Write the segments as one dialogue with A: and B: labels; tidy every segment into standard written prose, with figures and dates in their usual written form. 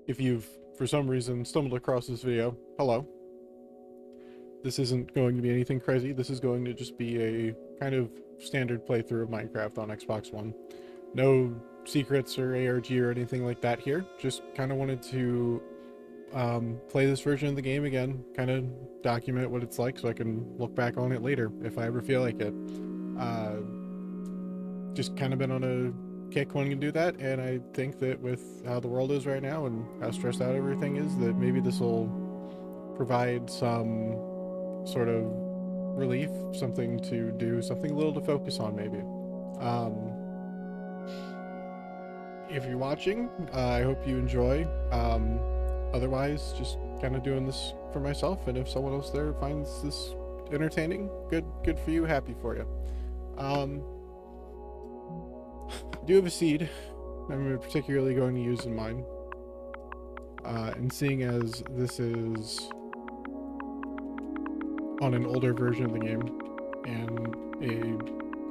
A: If you've, for some reason, stumbled across this video, hello. This isn't going to be anything crazy. This is going to just be a kind of standard playthrough of Minecraft on Xbox One. No secrets or ARG or anything like that here. Just kind of wanted to play this version of the game again, kind of document what it's like so I can look back on it later if I ever feel like it. Uh, just kind of been on a kick wanting to do that, and I think that with how the world is right now and how stressed out everything is, that maybe this will provide some sort of relief, something to do, something a little to focus on maybe. If you're watching, I hope you enjoy. Otherwise, just kind of doing this for myself, and if someone else there finds this entertaining, good for you, happy for you. I do have a seed I'm particularly going to use in mine. And seeing as this is on an older version of the game and a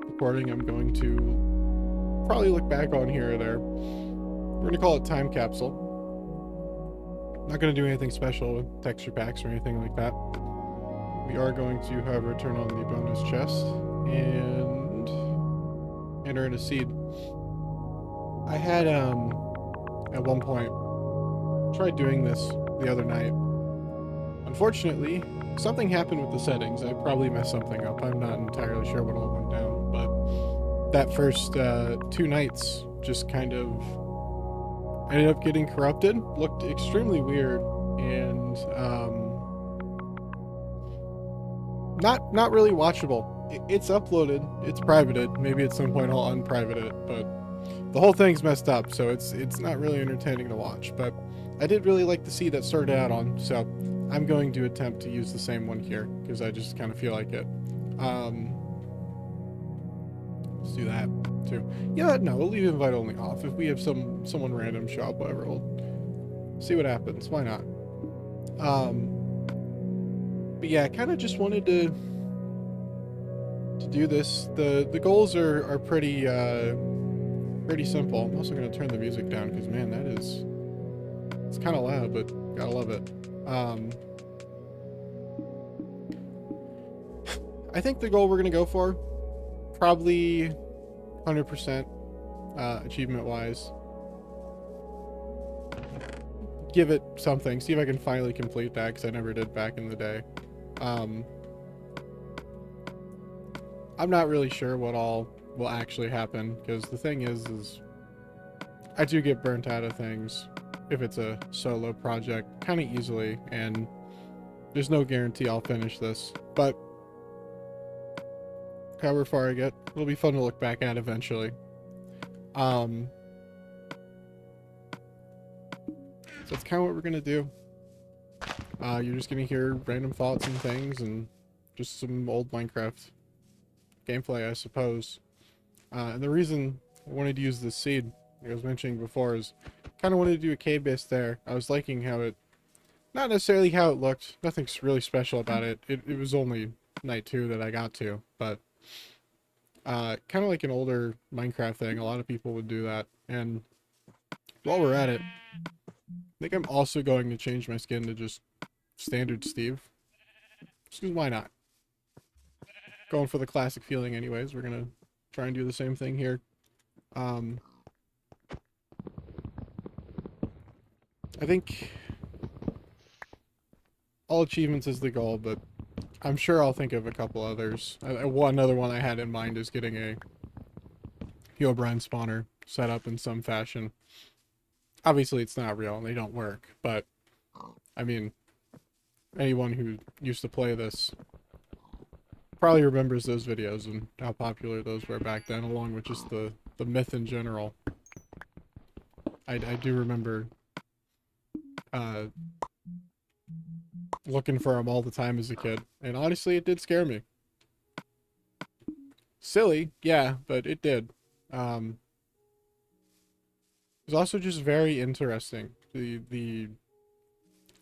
A: recording I'm going to probably look back on here or there, we're going to call it Time Capsule. Not going to do anything special with texture packs or anything like that. We are going to, however, turn on the bonus chest and enter in a seed. I had, at one point, tried doing this the other night. Unfortunately, something happened with the settings. I probably messed something up. I'm not entirely sure what all went down, but that first 2 nights just kind of ended up getting corrupted. Looked extremely weird, and not really watchable. It's uploaded, it's privated. Maybe at some point I'll unprivate it, but the whole thing's messed up, so it's not really entertaining to watch. But I did really like the seed that started out on, so I'm going to attempt to use the same one here because I just kind of feel like it. Let's do that too. Yeah, no, we'll leave invite only off. If we have someone random show up, whatever, we'll see what happens. Why not? But yeah, I kind of just wanted to do this. The goals are pretty pretty simple. I'm also gonna turn the music down because man, it's kind of loud, but gotta love it. I think the goal we're gonna go for probably 100% achievement wise. Give it something. See if I can finally complete that because I never did back in the day. I'm not really sure what all will actually happen because the thing is I do get burnt out of things if it's a solo project kind of easily, and there's no guarantee I'll finish this, but however far I get, it'll be fun to look back at eventually. So that's kind of what we're gonna do. You're just gonna hear random thoughts and things and just some old Minecraft gameplay, I suppose. And the reason I wanted to use this seed, like I was mentioning before, is kind of wanted to do a cave base there. I was liking how it, not necessarily how it looked, nothing's really special about it. It was only night 2 that I got to, but kind of like an older Minecraft thing. A lot of people would do that. And while we're at it, I think I'm also going to change my skin to just standard Steve. Just 'cause why not? Going for the classic feeling anyways. We're gonna try and do the same thing here. I think all achievements is the goal, but I'm sure I'll think of a couple others. Another one I had in mind is getting a Herobrine spawner set up in some fashion. Obviously, it's not real and they don't work, but I mean, anyone who used to play this probably remembers those videos and how popular those were back then, along with just the myth in general. I do remember looking for them all the time as a kid, and honestly, it did scare me. Silly, yeah, but it did. It was also just very interesting, the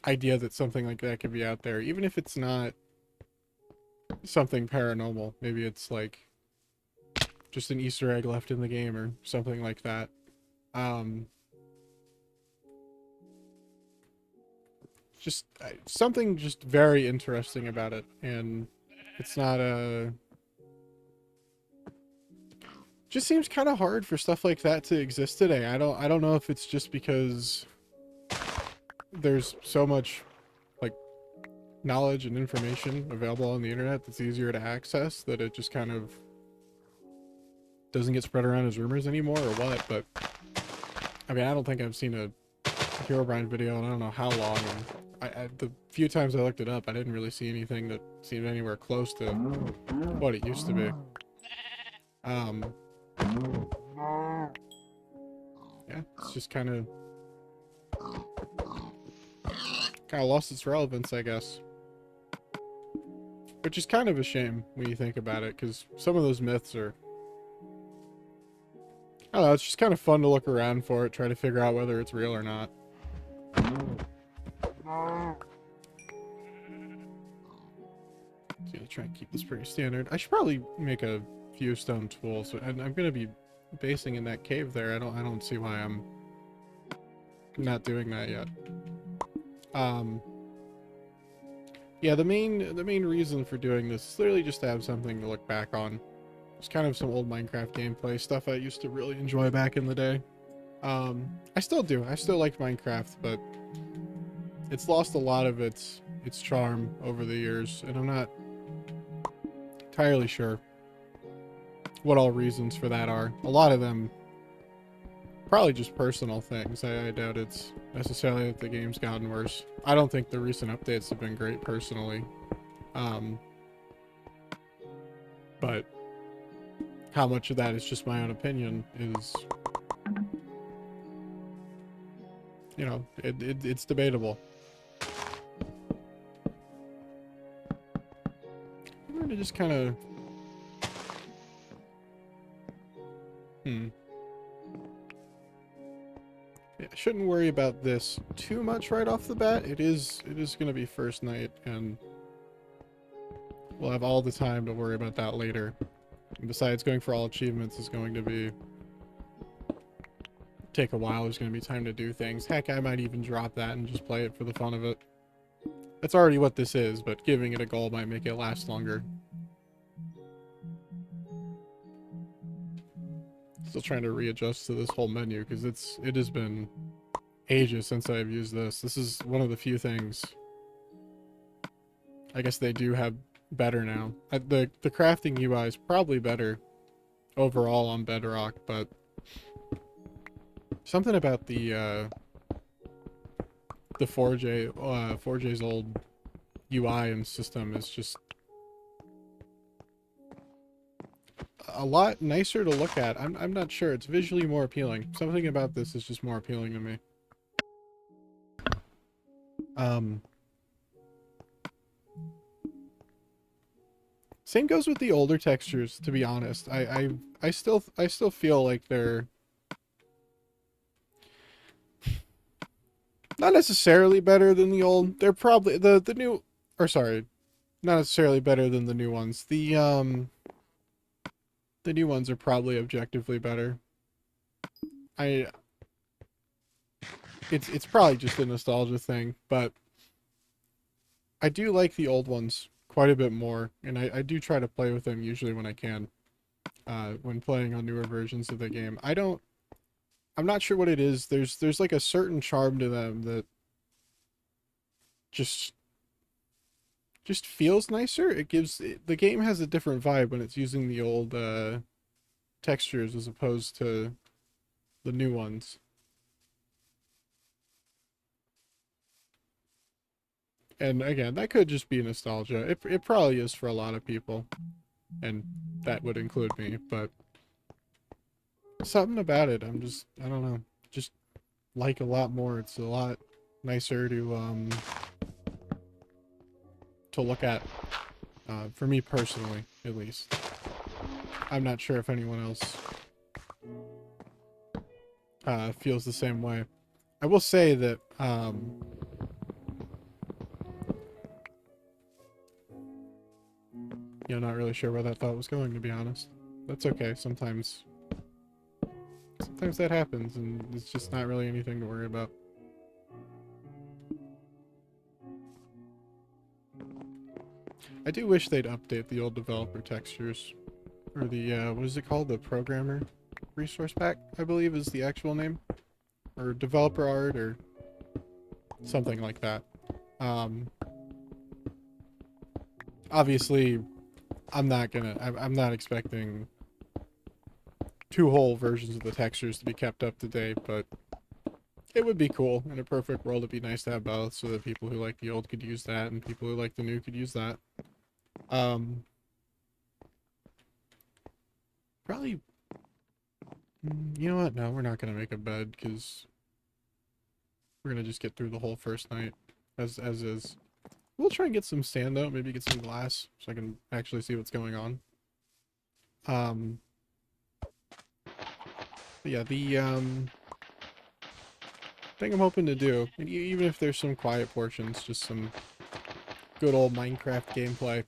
A: idea that something like that could be out there, even if it's not something paranormal. Maybe it's like just an Easter egg left in the game or something like that. just something just very interesting about it, and it's not a. Just seems kind of hard for stuff like that to exist today. I don't know if it's just because there's so much like knowledge and information available on the internet that's easier to access that it just kind of doesn't get spread around as rumors anymore or what, but I mean, I don't think I've seen a Herobrine video in I don't know how long, and the few times I looked it up, I didn't really see anything that seemed anywhere close to what it used to be. Yeah, it's just kind of lost its relevance, I guess. Which is kind of a shame when you think about it, because some of those myths are... I don't know, it's just kind of fun to look around for it, try to figure out whether it's real or not. So yeah, try and keep this pretty standard. I should probably make a few stone tools, and I'm gonna be basing in that cave there. I don't see why I'm not doing that yet. Yeah, the main reason for doing this is literally just to have something to look back on. It's kind of some old Minecraft gameplay stuff I used to really enjoy back in the day. I still do. I still like Minecraft, but it's lost a lot of its charm over the years, and I'm not entirely sure what all reasons for that are. A lot of them probably just personal things. I doubt it's necessarily that the game's gotten worse. I don't think the recent updates have been great personally. But how much of that is just my own opinion is, you know, it's debatable. I'm gonna just kind of... Yeah, I shouldn't worry about this too much right off the bat. It is going to be first night, and we'll have all the time to worry about that later. And besides, going for all achievements is going to take a while. There's going to be time to do things. Heck, I might even drop that and just play it for the fun of it. That's already what this is, but giving it a goal might make it last longer. Still trying to readjust to this whole menu because it has been ages since I've used this. This is one of the few things I guess they do have better now. The crafting UI is probably better overall on Bedrock, but something about the 4J's old UI and system is just a lot nicer to look at. I'm not sure. It's visually more appealing. Something about this is just more appealing to me. Same goes with the older textures, to be honest. I still feel like they're not necessarily better than the old. They're probably the new, or sorry, not necessarily better than the new ones. The new ones are probably objectively better. It's probably just a nostalgia thing, but I do like the old ones quite a bit more, and I do try to play with them usually when I can, when playing on newer versions of the game. I'm not sure what it is. There's like a certain charm to them that just feels nicer. The game has a different vibe when it's using the old textures as opposed to the new ones. And again, that could just be nostalgia. It probably is for a lot of people, and that would include me, but something about it, I don't know, just like a lot more. It's a lot nicer to look at, for me personally, at least. I'm not sure if anyone else feels the same way. I will say that you know, not really sure where that thought was going, to be honest. That's okay. Sometimes that happens, and it's just not really anything to worry about. I do wish they'd update the old developer textures. Or the, what is it called? The programmer resource pack, I believe is the actual name. Or developer art, or something like that. Um, Obviously, I'm not expecting two whole versions of the textures to be kept up to date, but it would be cool. In a perfect world, it'd be nice to have both, so that people who like the old could use that, and people who like the new could use that. Um, Probably, you know what? No, we're not gonna make a bed, because we're gonna just get through the whole first night, as is. We'll try and get some sand, though, maybe get some glass, so I can actually see what's going on. Um, but yeah, the, thing I'm hoping to do, and even if there's some quiet portions, just some good old Minecraft gameplay,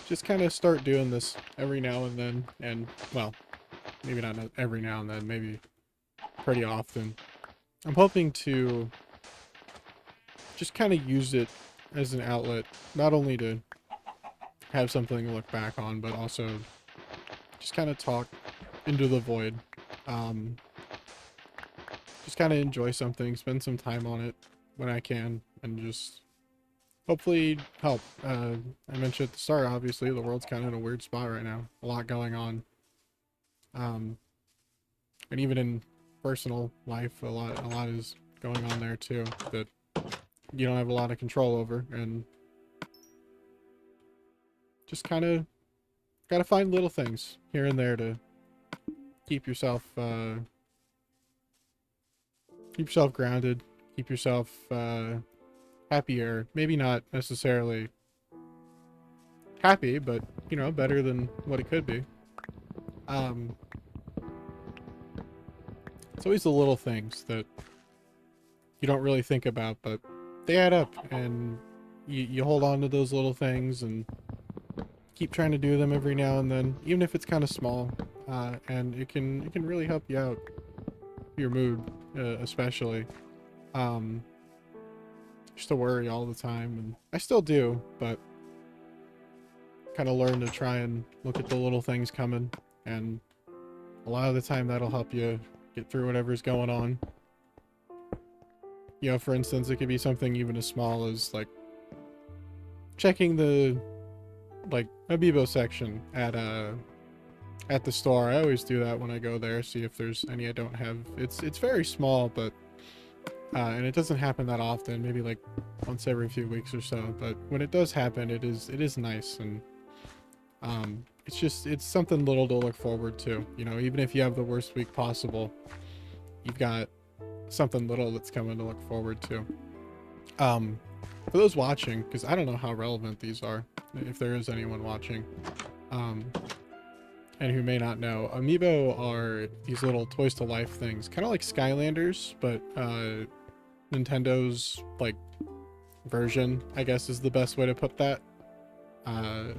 A: just kind of start doing this every now and then, and, well, maybe not every now and then, maybe pretty often. I'm hoping to just kind of use it as an outlet, not only to have something to look back on, but also just kind of talk into the void. Um, just kind of enjoy something, spend some time on it when I can, and just hopefully help. I mentioned at the start, obviously, the world's kind of in a weird spot right now. A lot going on. Um, and even in personal life, a lot is going on there too that you don't have a lot of control over, and just kind of gotta find little things here and there to keep yourself, keep yourself grounded, keep yourself, happier. Maybe not necessarily happy, but, you know, better than what it could be. Um, it's always the little things that you don't really think about, but they add up, and you hold on to those little things and keep trying to do them every now and then, even if it's kind of small, and it can really help you out, your mood, especially. Um, Just to worry all the time, and I still do, but kind of learn to try and look at the little things coming, and a lot of the time that'll help you get through whatever's going on. You know, for instance, it could be something even as small as, like, checking the, like, amiibo section at the store. I always do that when I go there, see if there's any I don't have. It's very small, but and it doesn't happen that often, maybe like once every few weeks or so, but when it does happen, it is nice, and it's something little to look forward to. You know, even if you have the worst week possible, you've got something little that's coming to look forward to. Um, for those watching, because I don't know how relevant these are, if there is anyone watching, um, and who may not know, amiibo are these little toys to life things, kind of like Skylanders, but Nintendo's, like, version, I guess, is the best way to put that. Uh,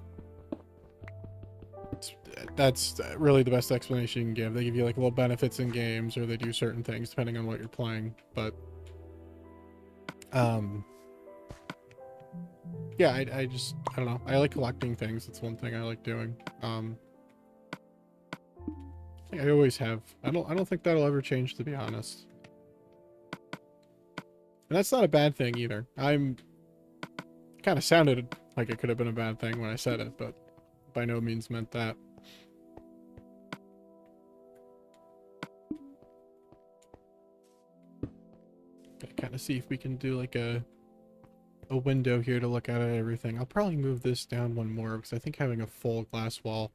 A: that's really the best explanation you can give. They give you, like, little benefits in games, or they do certain things depending on what you're playing. But yeah, I just, I don't know, I like collecting things. It's one thing I like doing. I always have. I don't think that'll ever change, to be honest. And that's not a bad thing either. I'm kind of sounded like it could have been a bad thing when I said it, but by no means meant that. Gotta kind of see if we can do like a window here to look out at everything. I'll probably move this down one more, because I think having a full glass wall,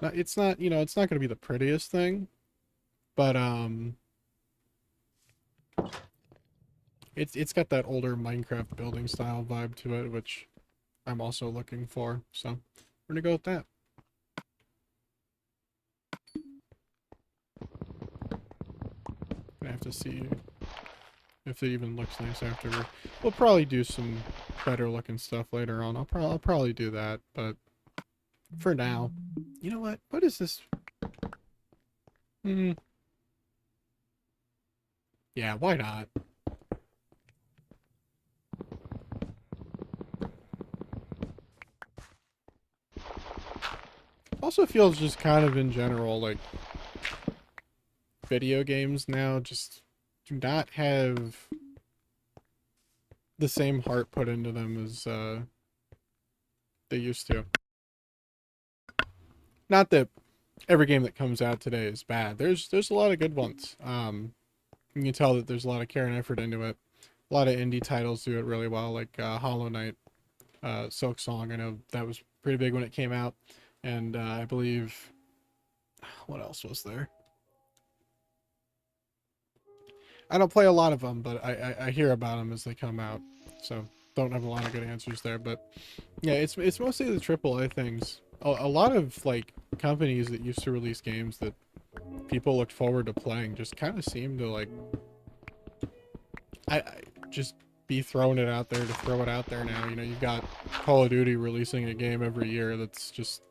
A: it's not, you know, it's not going to be the prettiest thing, but it's got that older Minecraft building style vibe to it, which I'm also looking for. So we're gonna go with that. I have to see if it even looks nice afterward. We'll probably do some better looking stuff later on. I'll probably do that, but for now, you know what? What is this? Hmm. Yeah, why not? Also feels just kind of in general like video games now just do not have the same heart put into them as they used to. Not that every game that comes out today is bad. There's a lot of good ones. You can tell that there's a lot of care and effort into it. A lot of indie titles do it really well, like Hollow Knight, Silk Song. I know that was pretty big when it came out, and I believe what else was there? I don't play a lot of them, but I hear about them as they come out, so don't have a lot of good answers there. But yeah, it's mostly the AAA things. A lot of like companies that used to release games that people looked forward to playing just kind of seem to like I just be throwing it out there to throw it out there now. You know, you've got Call of Duty releasing a game every year that's just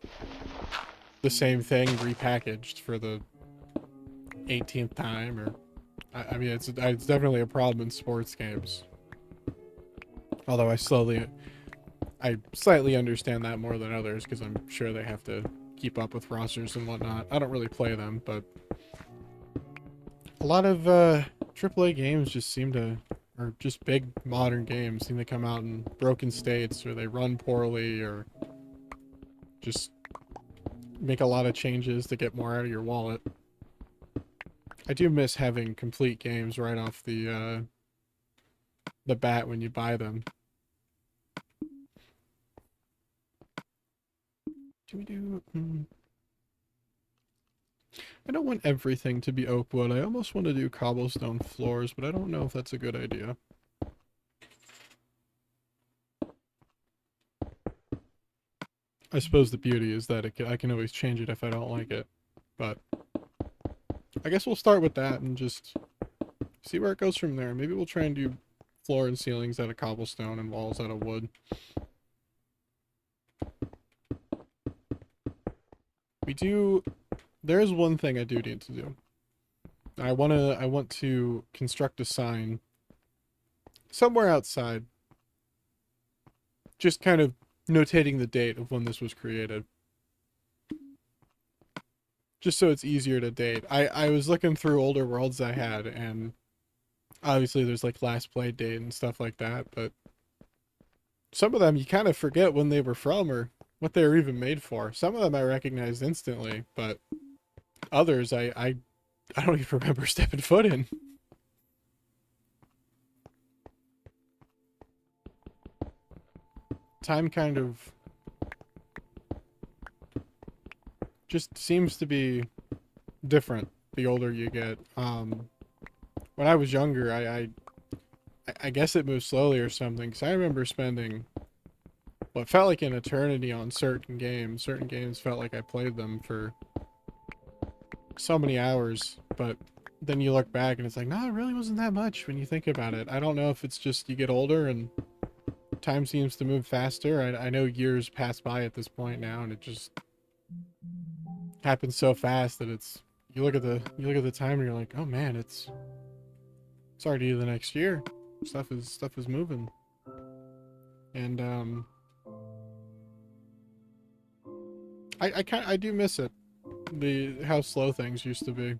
A: the same thing repackaged for the 18th time, or I mean, it's definitely a problem in sports games. Although I slightly understand that more than others because I'm sure they have to keep up with rosters and whatnot. I don't really play them, but a lot of AAA games just seem to, or just big modern games seem to come out in broken states, or they run poorly, or just make a lot of changes to get more out of your wallet. I do miss having complete games right off the bat when you buy them. Do we do? I don't want everything to be oak wood. I almost want to do cobblestone floors, but I don't know if that's a good idea. I suppose the beauty is that I can always change it if I don't like it. But I guess we'll start with that and just see where it goes from there. Maybe we'll try and do floor and ceilings out of cobblestone and walls out of wood. There's one thing I do need to do. I want to construct a sign somewhere outside, just kind of notating the date of when this was created. Just so it's easier to date. I was looking through older worlds I had, and obviously there's like last play date and stuff like that, but some of them you kind of forget when they were from or what they were even made for. Some of them I recognized instantly, but others I don't even remember stepping foot in. Time kind of just seems to be different the older you get. When I was younger, I guess it moved slowly or something, because I remember spending what felt like an eternity on certain games. Certain games felt like I played them for so many hours, but then you look back and it's like, no, it really wasn't that much when you think about it. I don't know if it's just you get older and time seems to move faster. I know years pass by at this point now, and it just happens so fast that you look at the time and you're like, oh man, it's already the next year. Stuff is moving, and I do miss it. How slow things used to be.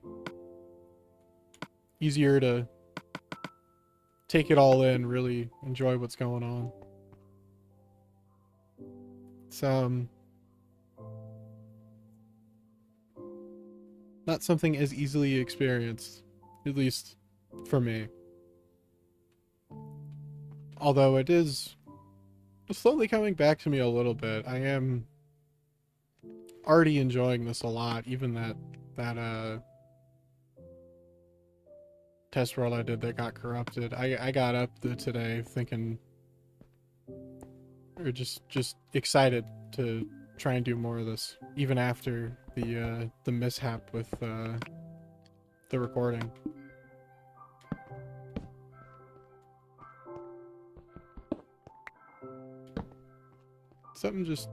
A: Easier to take it all in, really enjoy what's going on. It's not something as easily experienced, at least for me. Although it is slowly coming back to me a little bit. I am already enjoying this a lot, even that test world I did that got corrupted. I got up today thinking, or just excited to try and do more of this, even after the mishap with the recording. Something just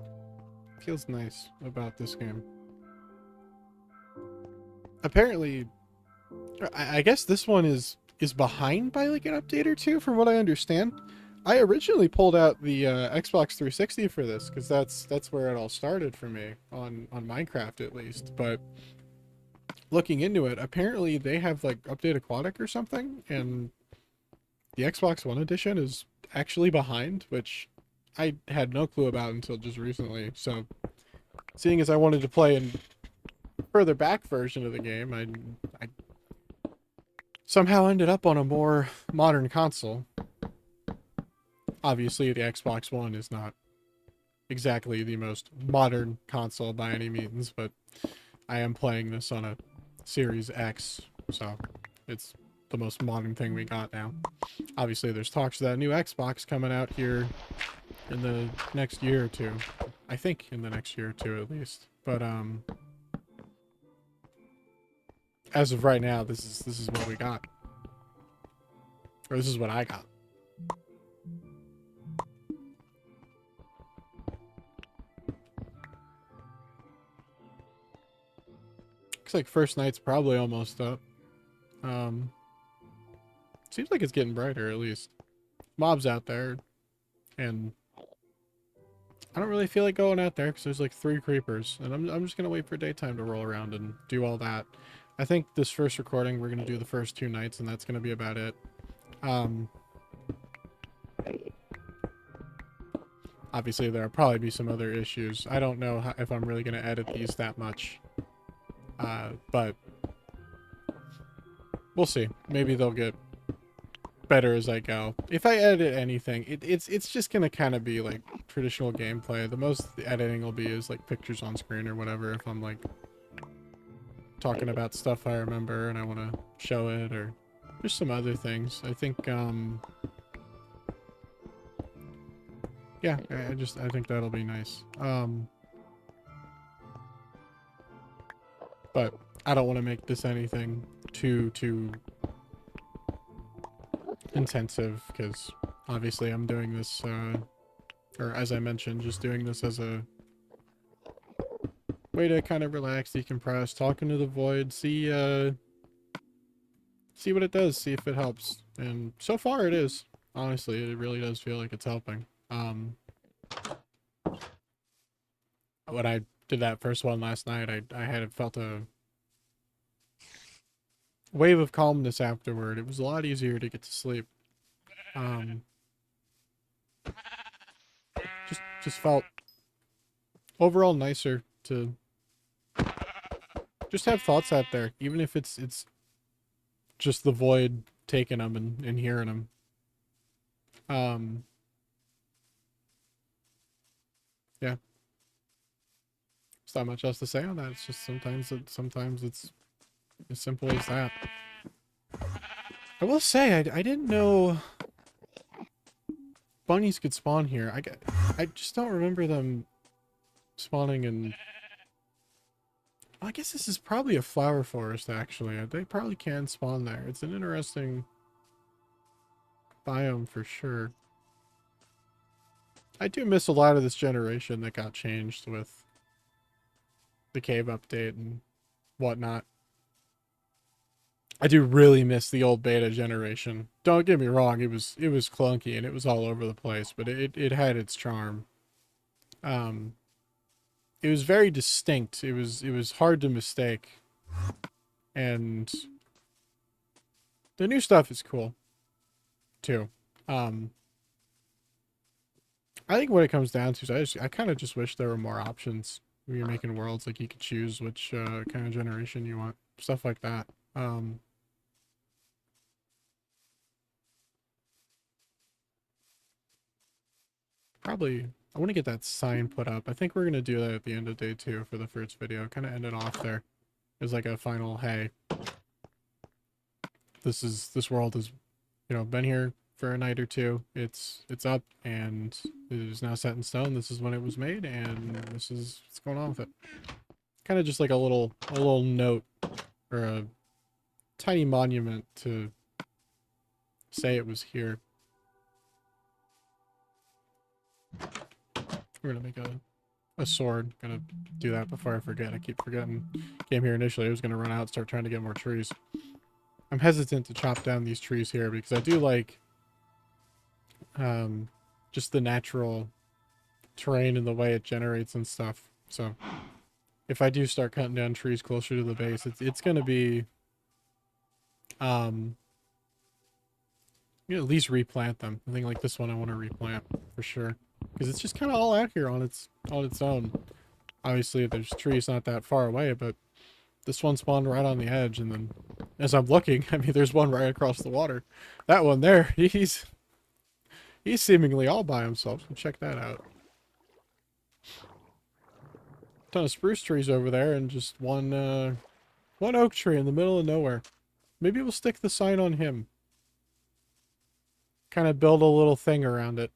A: feels nice about this game. Apparently, I guess this one is behind by like an update or two, from what I understand. I originally pulled out the Xbox 360 for this because that's where it all started for me on Minecraft at least. But looking into it, apparently they have like update Aquatic or something, and the Xbox One edition is actually behind, which I had no clue about until just recently. So, seeing as I wanted to play a further back version of the game, I somehow ended up on a more modern console. Obviously, the Xbox One is not exactly the most modern console by any means, but I am playing this on a Series X, so it's the most modern thing we got now. Obviously, there's talks of that new Xbox coming out here in the next year or two. I think in the next year or two at least. But as of right now, this is what we got. Or this is what I got. Looks like first night's probably almost up. Seems like it's getting brighter at least. Mobs out there, and I don't really feel like going out there because there's like 3 creepers, and I'm just gonna wait for daytime to roll around and do all that. I think this first recording we're gonna do the first 2 nights, and that's gonna be about it. Obviously there'll probably be some other issues. I don't know if I'm really gonna edit these that much, but we'll see. Maybe they'll get better as I go. If I edit anything, it's just gonna kind of be like traditional gameplay. The most the editing will be is like pictures on screen or whatever if I'm like talking about stuff I remember and I want to show it, or just some other things. I think yeah, I think that'll be nice. But I don't want to make this anything too intensive because obviously I'm doing this or as I mentioned, just doing this as a way to kind of relax, decompress, talk into the void, see what it does, see if it helps. And so far it is. Honestly, it really does feel like it's helping. When I did that first one last night, I had felt a wave of calmness afterward. It was a lot easier to get to sleep. Just felt overall nicer to just have thoughts out there, even if it's just the void taking them and hearing them. Yeah. There's not much else to say on that. It's just sometimes it's as simple as that. I will say I didn't know bunnies could spawn here. I just don't remember them spawning in. I guess this is probably a flower forest actually. They probably can spawn there. It's an interesting biome for sure. I do miss a lot of this generation that got changed with the cave update and whatnot. I do really miss the old beta generation. Don't get me wrong, it was clunky and it was all over the place, but it had its charm. It was very distinct. It was hard to mistake. And the new stuff is cool too. I think what it comes down to is I kind of just wish there were more options when you're making worlds. Like you could choose which kind of generation you want, stuff like that. Probably I want to get that sign put up. I think we're gonna do that at the end of day 2 for the first video. Kind of end it off there. It's like a final, hey, this world has, you know, been here for a night or two. It's up and it is now set in stone. This is when it was made, and this is what's going on with it. Kind of just like a little note or a tiny monument to say it was here. We're gonna make a sword. Gonna do that before I forget. I keep forgetting. Came here initially. I was gonna run out and start trying to get more trees. I'm hesitant to chop down these trees here because I do like just the natural terrain and the way it generates and stuff. So if I do start cutting down trees closer to the base, it's gonna be um at least replant them. I think like this one I want to replant for sure because it's just kind of all out here on its own. Obviously, there's trees not that far away, but this one spawned right on the edge, and then as I'm looking, I mean, there's one right across the water. That one there, he's seemingly all by himself. So check that out. Ton of spruce trees over there, and just one oak tree in the middle of nowhere. Maybe we'll stick the sign on him. Kind of build a little thing around it.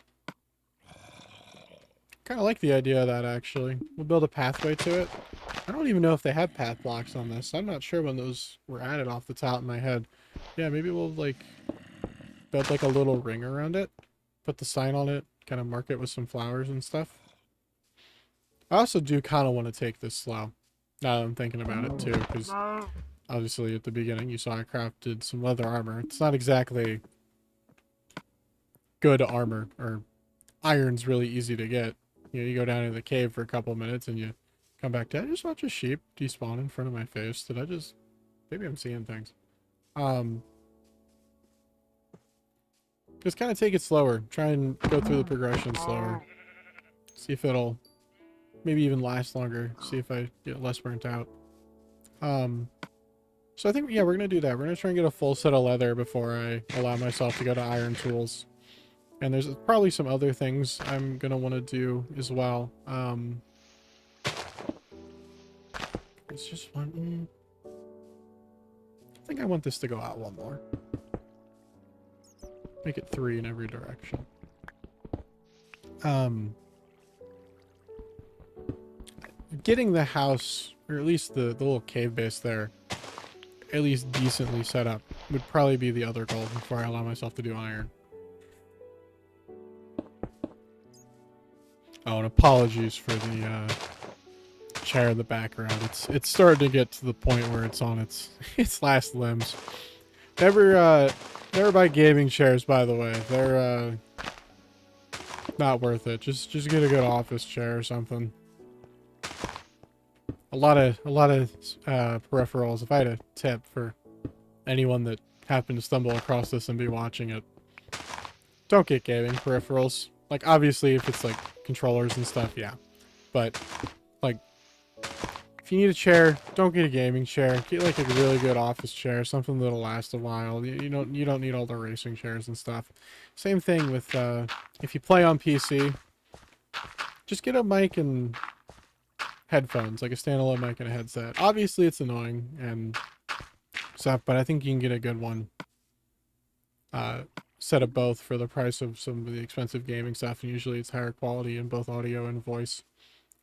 A: Kind of like the idea of that, actually. We'll build a pathway to it. I don't even know if they have path blocks on this. I'm not sure when those were added off the top of my head. Yeah, maybe we'll, like, build, like, a little ring around it. Put the sign on it. Kind of mark it with some flowers and stuff. I also do kind of want to take this slow. Now that I'm thinking about it, too, because obviously at the beginning you saw I crafted some leather armor. It's not exactly good armor, or iron's really easy to get. You know, you go down in the cave for a couple minutes and you come back. Did I just watch a sheep despawn in front of my face? Did I just... Maybe I'm seeing things. Just kind of take it slower. Try and go through the progression slower. See if it'll maybe even last longer. See if I get less burnt out. So I think, yeah, we're going to do that. We're going to try and get a full set of leather before I allow myself to go to iron tools. And there's probably some other things I'm going to want to do as well. It's just one... I think I want this to go out one more. Make it 3 in every direction. Getting the house, or at least the little cave base there, at least decently set up, would probably be the other goal before I allow myself to do iron. Oh, and apologies for the chair in the background. It's starting to get to the point where it's on its last limbs. Never buy gaming chairs, by the way. They're not worth it. Just get a good office chair or something. A lot of peripherals. If I had a tip for anyone that happened to stumble across this and be watching it, don't get gaming peripherals. Like, obviously, if it's like controllers and stuff, yeah. But like, if you need a chair, don't get a gaming chair. Get like a really good office chair, something that'll last a while. You don't need all the racing chairs and stuff. Same thing with if you play on PC, just get a mic and headphones, like a standalone mic and a headset. Obviously, it's annoying and stuff, but I think you can get a good one. Set of both for the price of some of the expensive gaming stuff, and usually it's higher quality in both audio and voice.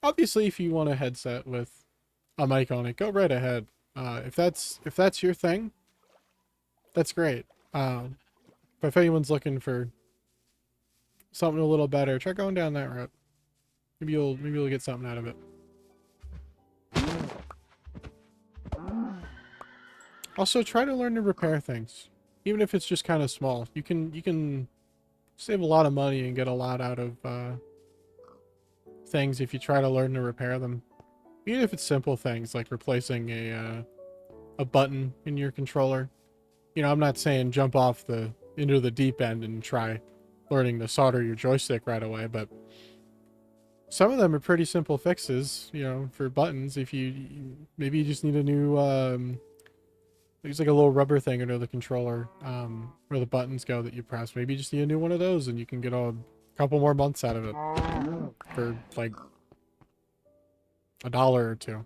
A: Obviously, if you want a headset with a mic on it, go right ahead. If that's your thing, that's great. But if anyone's looking for something a little better, try going down that route. Maybe you'll get something out of it. Also, try to learn to repair things, even if it's just kind of small. You can save a lot of money and get a lot out of things if you try to learn to repair them. Even if it's simple things like replacing a button in your controller. You know, I'm not saying jump off into the deep end and try learning to solder your joystick right away, but some of them are pretty simple fixes, you know, for buttons. If maybe you just need a new there's like a little rubber thing under the controller where the buttons go that you press. Maybe you just need a new one of those and you can get a couple more months out of it for like $1 or $2.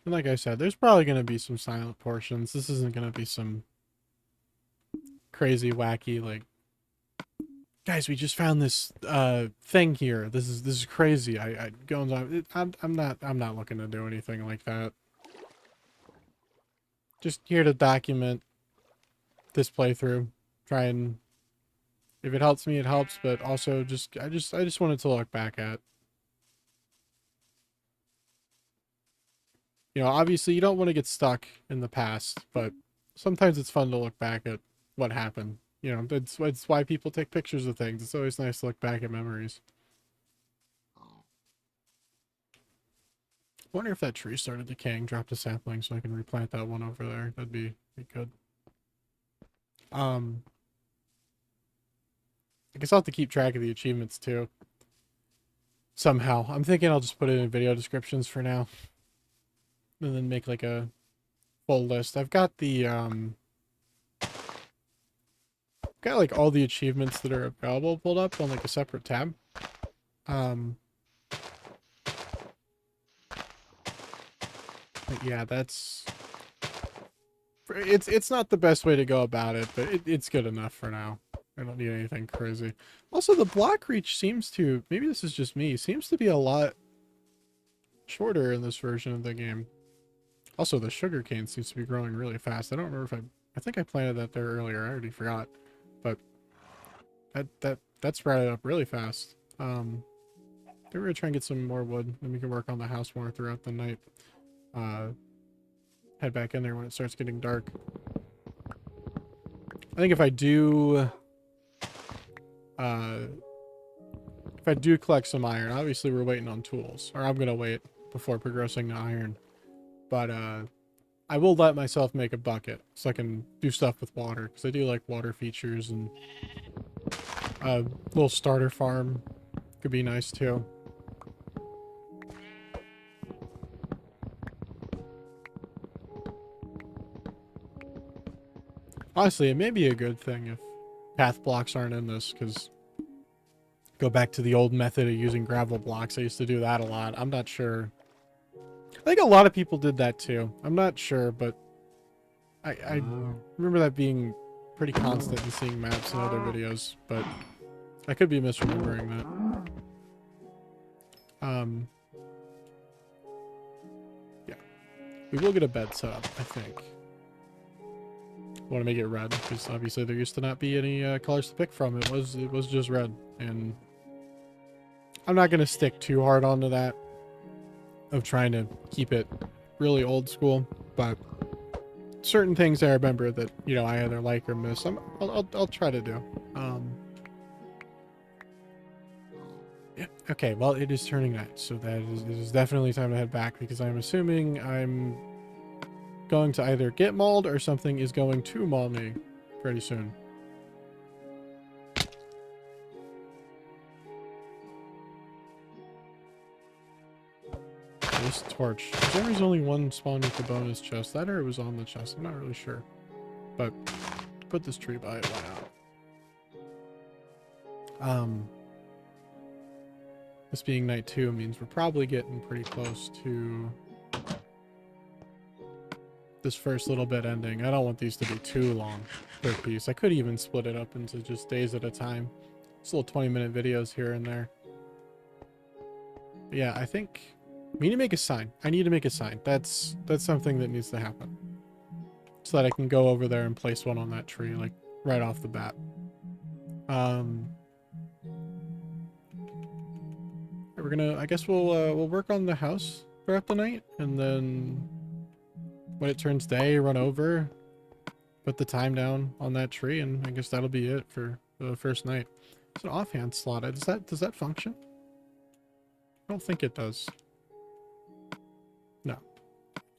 A: And like I said, there's probably going to be some silent portions. This isn't going to be some crazy, wacky, like, guys, we just found this thing here. This is crazy. I goes on. I'm not looking to do anything like that. Just here to document this playthrough. Try and If it helps me, it helps, but also I just wanted to look back at. You know, obviously you don't want to get stuck in the past, but sometimes it's fun to look back at what happened. You know, that's why people take pictures of things. It's always nice to look back at memories. I wonder if that tree started decaying, dropped a sapling so I can replant that one over there. That'd be good. Um, I guess I'll have to keep track of the achievements too. Somehow. I'm thinking I'll just put it in video descriptions for now. And then make like a full list. I've got the got like all the achievements that are available pulled up on like a separate tab. Um but yeah, it's not the best way to go about it, but it's good enough for now. I don't need anything crazy. Also, the block reach seems to, maybe this is just me, seems to be a lot shorter in this version of the game. Also, the sugar cane seems to be growing really fast. I don't remember if I think I planted that there earlier. I already forgot. But that sprouted up really fast. We're gonna try and get some more wood, then we can work on the house more throughout the night. Head back in there when it starts getting dark. I think if I do collect some iron, obviously we're waiting on tools, or I'm gonna wait before progressing to iron. But I will let myself make a bucket so I can do stuff with water, because I do like water features, and a little starter farm could be nice too. Honestly, it may be a good thing if path blocks aren't in this, because go back to the old method of using gravel blocks. I used to do that a lot. I'm not sure. I think a lot of people did that too. I'm not sure, but I remember that being pretty constant in seeing maps and other videos, but I could be misremembering that. Yeah. We will get a bed set up, I think. Want to make it red, because obviously there used to not be any colors to pick from. It was just red, and I'm not going to stick too hard onto that of trying to keep it really old school, but certain things I remember that, you know, I either like or miss, I'll try to do. Yeah. Okay, well, it is turning night, so it is definitely time to head back, because I'm assuming I'm going to either get mauled or something is going to maul me pretty soon. This torch. There was only one spawn with the bonus chest. That or it was on the chest. I'm not really sure. But put this tree by it. Why not? This being night 2 means we're probably getting pretty close to this first little bit ending. I don't want these to be too long per piece. I could even split it up into just days at a time. Just little 20-minute videos here and there. But yeah, I think we need to make a sign. I need to make a sign. That's something that needs to happen, so that I can go over there and place one on that tree, like right off the bat. I guess we'll work on the house throughout the night, and then when it turns day, run over, put the time down on that tree, and I guess that'll be it for the first night. It's an offhand slot. Does that function? I don't think it does. No.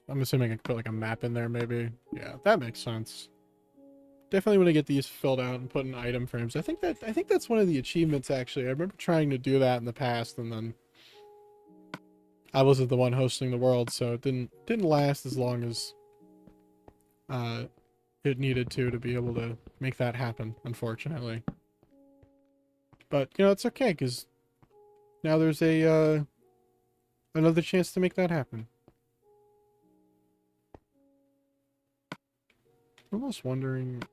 A: I'm assuming I could put like a map in there maybe. Yeah, that makes sense. Definitely want to get these filled out and put in item frames. I think that's one of the achievements actually. I remember trying to do that in the past, and then I wasn't the one hosting the world, so it didn't last as long as it needed to be able to make that happen, unfortunately. But you know, it's okay, because now there's a another chance to make that happen. I'm almost wondering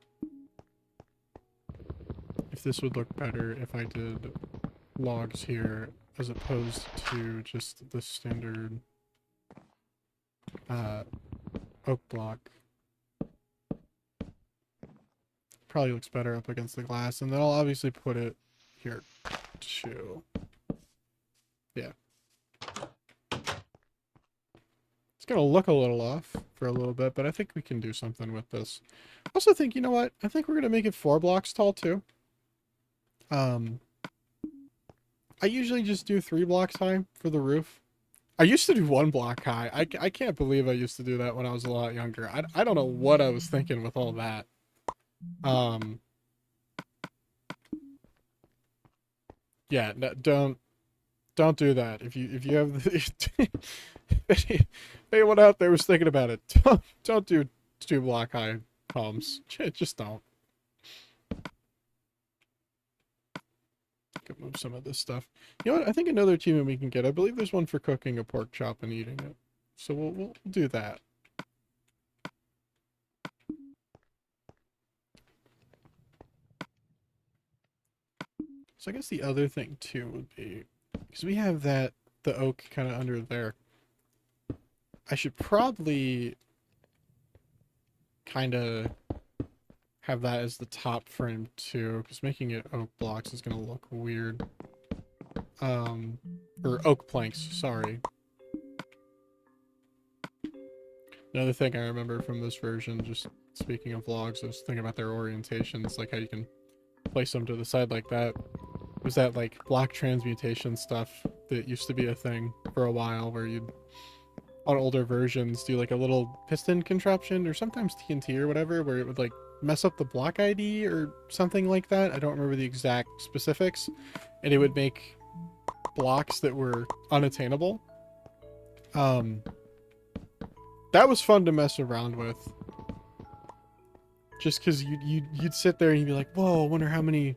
A: if this would look better if I did logs here as opposed to just the standard oak block. probably looks better up against the glass. And then I'll obviously put it here too. Yeah. It's gonna look a little off for a little bit, but I think we can do something with this. I also think, you know what? I think we're gonna make it 4 blocks tall too. Um, I usually just do 3 blocks high for the roof. I used to do 1 block high. I can't believe I used to do that when I was a lot younger. I don't know what I was thinking with all that. Yeah, no, don't do that. If you have if anyone out there was thinking about it, don't do 2 block high homes. Just don't. Could move some of this stuff. You know what? I think another achievement we can get. I believe there's one for cooking a pork chop and eating it. So we'll do that. So I guess the other thing too would be, because we have the oak kind of under there. I should probably kind of have that as the top frame too, because making it oak blocks is gonna look weird. Or oak planks, sorry. Another thing I remember from this version, just speaking of vlogs, I was thinking about their orientations, like how you can place them to the side like that. Was that like block transmutation stuff that used to be a thing for a while, where you'd, on older versions, do like a little piston contraption or sometimes TNT or whatever, where it would like mess up the block ID or something like that. I don't remember the exact specifics, and it would make blocks that were unattainable. That was fun to mess around with, just because you'd sit there and you'd be like, whoa, I wonder how many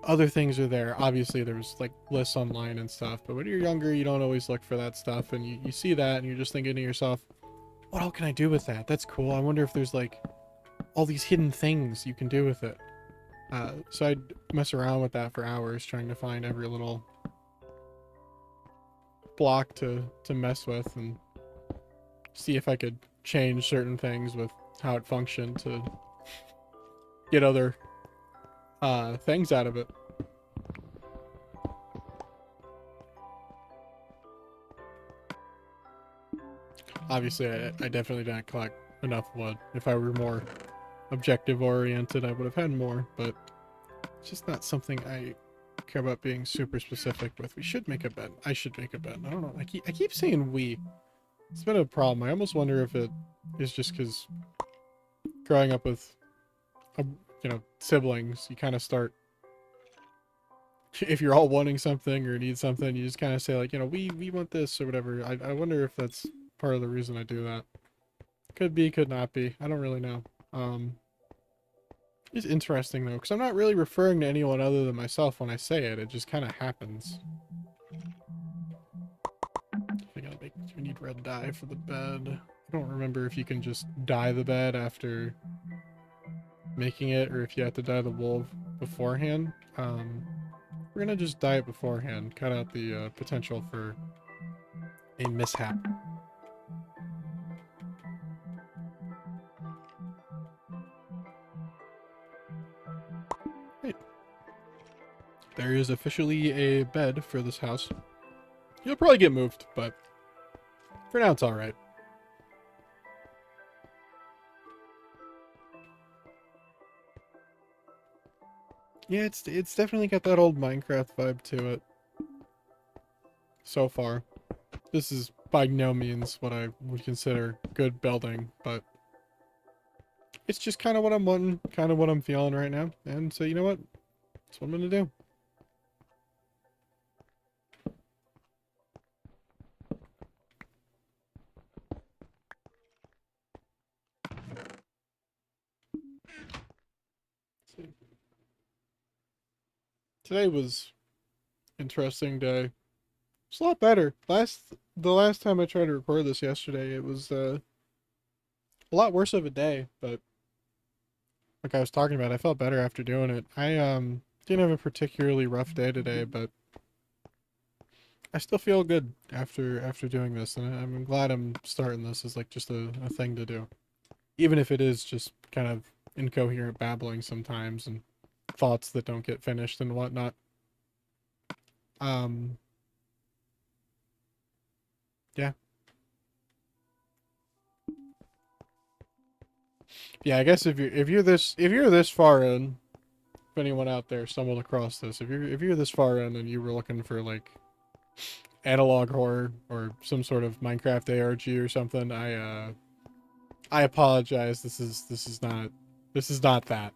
A: other things are there. Obviously there was like lists online and stuff, but when you're younger you don't always look for that stuff, and you see that and you're just thinking to yourself, what all can I do with that? That's cool. I wonder if there's like all these hidden things you can do with it. So I'd mess around with that for hours, trying to find every little block to mess with and see if I could change certain things with how it functioned to get other things out of it. Obviously, I definitely didn't collect enough wood. If I were more objective oriented, I would have had more, but it's just not something I care about being super specific with. We should make a bed. I should make a bed. I don't know. I keep saying we. It's been a problem. I almost wonder if it is just because growing up with, siblings, you kind of start, if you're all wanting something or need something, you just kind of say like, we want this or whatever. I wonder if that's part of the reason I do that. Could be, could not be. I don't really know. It's interesting though, because I'm not really referring to anyone other than myself when I say it. It just kind of happens. We need red dye for the bed. I don't remember if you can just dye the bed after making it, or if you have to dye the wool beforehand. We're gonna just dye it beforehand. Cut out the potential for a mishap. Right. There is officially a bed for this house. You'll probably get moved, but for now it's alright. Yeah, it's definitely got that old Minecraft vibe to it. So far. This is by no means what I would consider good building, but it's just kind of what I'm wanting, kind of what I'm feeling right now. And so, you know what? That's what I'm gonna do. Today was interesting day. It's a lot better. The last time I tried to record this yesterday, it was a lot worse of a day, but like I was talking about, I felt better after doing it. I didn't have a particularly rough day today, but I still feel good after doing this, and I'm glad I'm starting this as like just a thing to do. even if it is just kind of incoherent babbling sometimes and thoughts that don't get finished and whatnot. Um, yeah, yeah. I guess if you're this far in, if anyone out there stumbled across this, if you're this far in and you were looking for like analog horror or some sort of Minecraft ARG or something, I apologize. This is not that.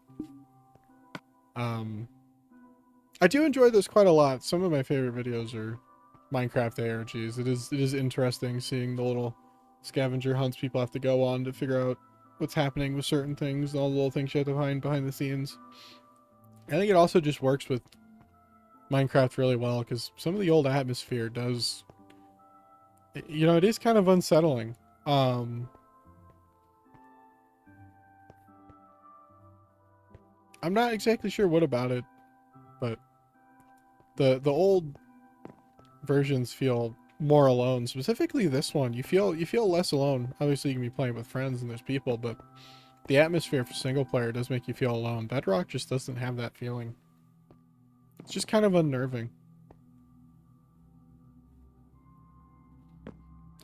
A: Um, I do enjoy this quite a lot. Some of my favorite videos are Minecraft ARGs. It is interesting seeing the little scavenger hunts people have to go on to figure out what's happening with certain things, all the little things you have to find behind the scenes. I think it also just works with Minecraft really well because some of the old atmosphere does, you know, it is kind of unsettling. Um, I'm not exactly sure what about it, but the old versions feel more alone. Specifically this one, you feel less alone. Obviously you can be playing with friends and there's people, but the atmosphere for single player does make you feel alone. Bedrock just doesn't have that feeling. It's just kind of unnerving.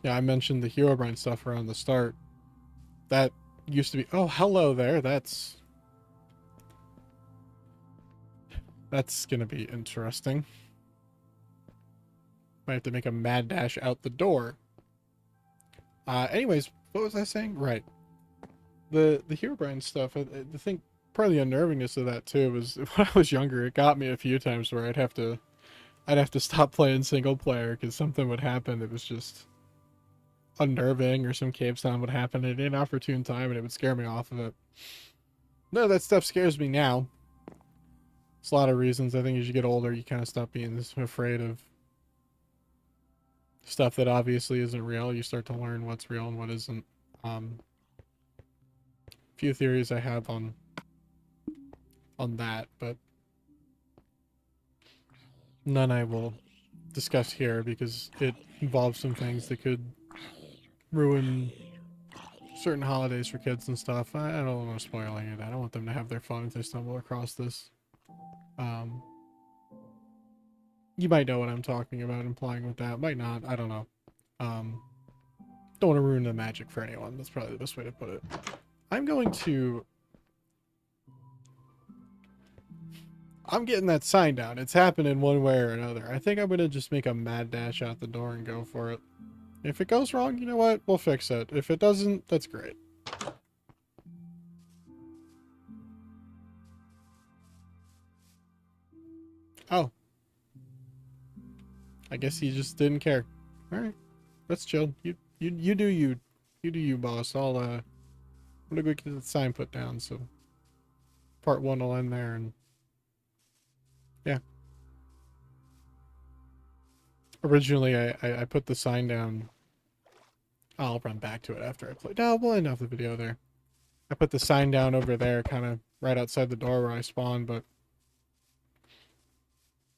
A: Yeah, I mentioned the Herobrine stuff around the start. That used to be, oh, hello there. That's gonna be interesting. Might have to make a mad dash out the door. Anyways, what was I saying? Right. The Herobrine stuff, I think part of the unnervingness of that too was when I was younger, it got me a few times where I'd have to stop playing single player because something would happen that was just unnerving, or some cave sound would happen at an inopportune time and it would scare me off of it. No, that stuff scares me now. It's a lot of reasons. I think as you get older, you kind of stop being afraid of stuff that obviously isn't real. You start to learn what's real and what isn't. Few theories I have on that, but none I will discuss here because it involves some things that could ruin certain holidays for kids and stuff. I don't want to spoil any of that. I want them to have their fun if they stumble across this. Um, you might know what I'm talking about, implying with that. Might not. I don't know. Um, don't want to ruin the magic for anyone. That's probably the best way to put it. I'm going to... I'm getting that sign down. It's happening one way or another. I think I'm going to just make a mad dash out the door and go for it. If it goes wrong, you know what? We'll fix it. If it doesn't, that's great. Oh, I guess he just didn't care. All right, that's chill. You do you. You do you, boss. I'm gonna go get the sign put down. So part one will end there, and yeah. Originally, I put the sign down. I'll run back to it after I play. No, we'll end off the video there. I put the sign down over there, kind of right outside the door where I spawned, but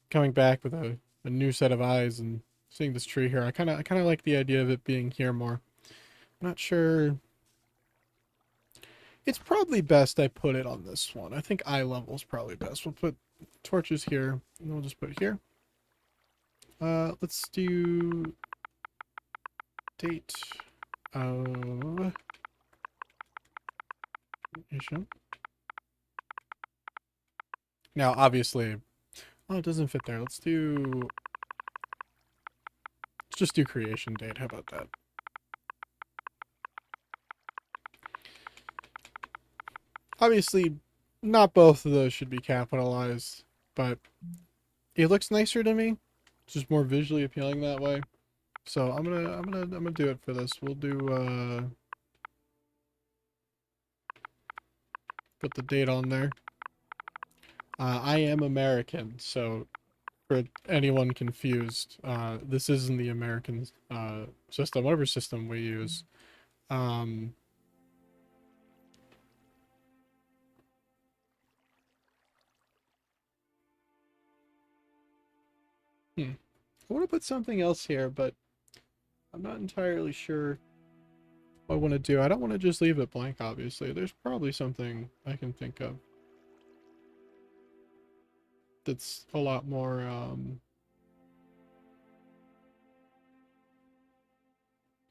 A: coming back with a new set of eyes and seeing this tree here, I kind of like the idea of it being here more. I'm not sure. It's probably best I put it on this one. I think eye level is probably best. We'll put torches here, and we'll just put it here. Let's do date of issue. Now, obviously, oh, it doesn't fit there. Let's just do creation date. How about that? Obviously, not both of those should be capitalized, but it looks nicer to me. It's just more visually appealing that way. So I'm gonna do it for this. We'll do put the date on there. I am American, so for anyone confused, this isn't the American system, whatever system we use. Um, I want to put something else here, but I'm not entirely sure I want to do. I don't want to just leave it blank, obviously. There's probably something I can think of that's a lot more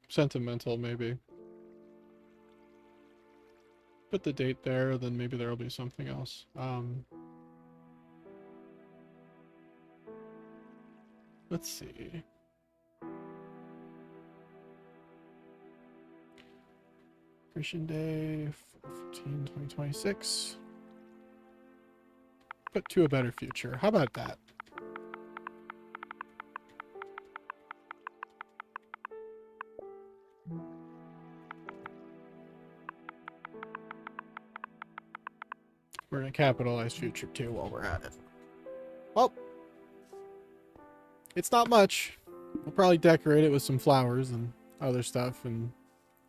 A: sentimental, maybe. Put the date there, then maybe there'll be something else. Let's see. Creation Day, 2026. Put to a better future. How about that? We're gonna capitalize future too while we're at it. Well, it's not much. We'll probably decorate it with some flowers and other stuff in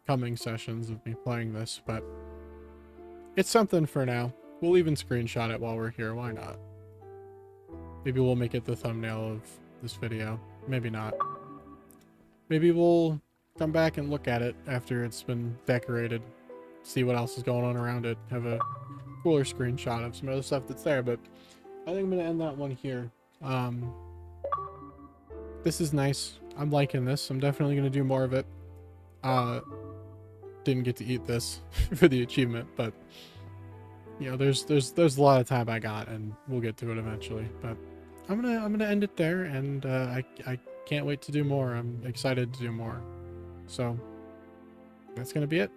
A: coming sessions of me playing this, but it's something for now. We'll even screenshot it while we're here. Why not? Maybe we'll make it the thumbnail of this video. Maybe not. Maybe we'll come back and look at it after it's been decorated. See what else is going on around it. Have a cooler screenshot of some other stuff that's there, but I think I'm going to end that one here. This is nice. I'm liking this. I'm definitely going to do more of it. Didn't get to eat this for the achievement, but you know, there's a lot of time I got, and we'll get to it eventually. But I'm gonna end it there, and I can't wait to do more. I'm excited to do more. So that's gonna be it.